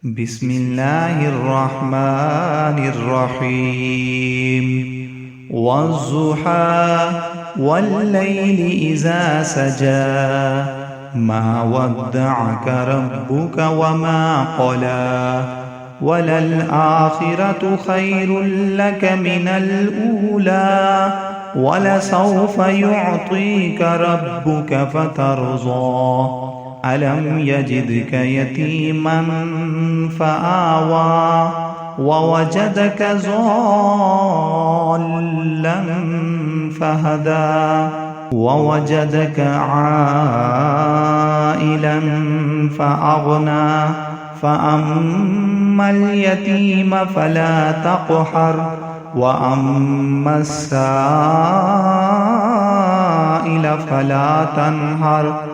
بسم الله الرحمن الرحيم والضحى والليل إذا سجى ما ودعك ربك وما قلى وللآخرة خير لك من الأولى ولسوف يعطيك ربك فترضى ألم يجدك يتيما فآوى ووجدك ضالا فهدى ووجدك عائلا فأغنى فأما اليتيم فلا تقهر وأما السائل فلا تنهر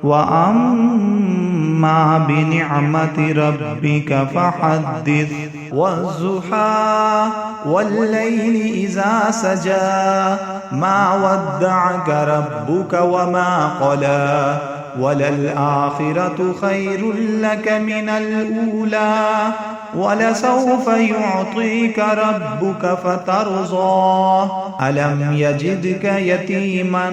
وأما بنعمة ربك فحدث والضحى والليل إذا سجى ما ودعك ربك وما قلى وللآخرة خير لك من الأولى ولسوف يعطيك ربك فترضى ألم يجدك يتيما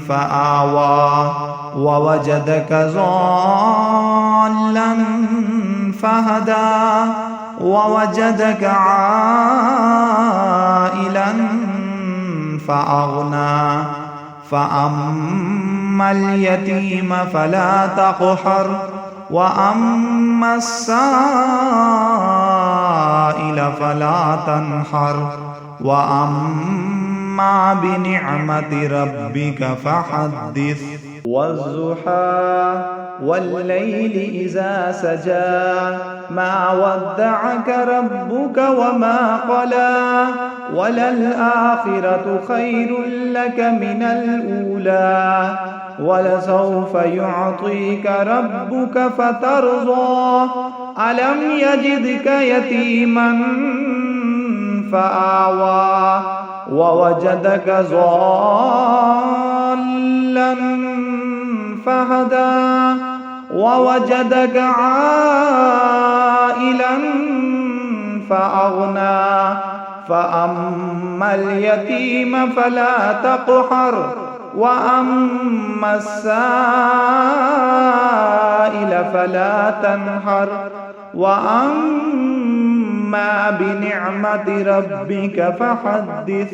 فآوى ووجدك ضالا فهدى ووجدك عائلا فأغنى فأما اليتيم فلا تقهر وأما السائل فلا تنهر وأما بنعمة ربك فحدث والضحى والليل إذا سجى ما ودعك ربك وما قلى وللآخرة خير لك من الأولى ولسوف يعطيك ربك فترضى ألم يجدك يتيما فآوى ووجدك ضالا فهدى ووجدك عائلا فأغنى فأما اليتيم فلا تقهر وأما السائل فلا تنهر وأما بنعمة ربك فحدث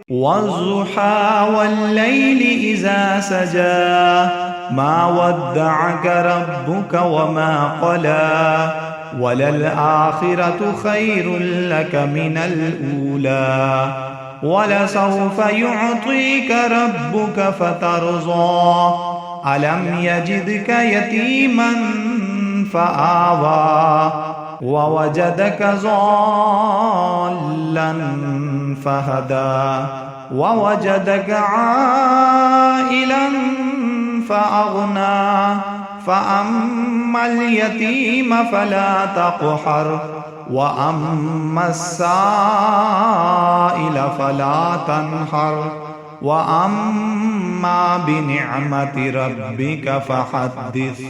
والضحى والليل إذا سجى ما ودعك ربك وما قلى وللآخرة خير لك من الأولى ولسوف يعطيك ربك فترضى ألم يجدك يتيما فآوى ووجدك ضالا فهدى ووجدك عائلا فأغنى فأما اليتيم فلا تقهر وأما السائل فلا تنهر وأما بنعمة ربك فحدث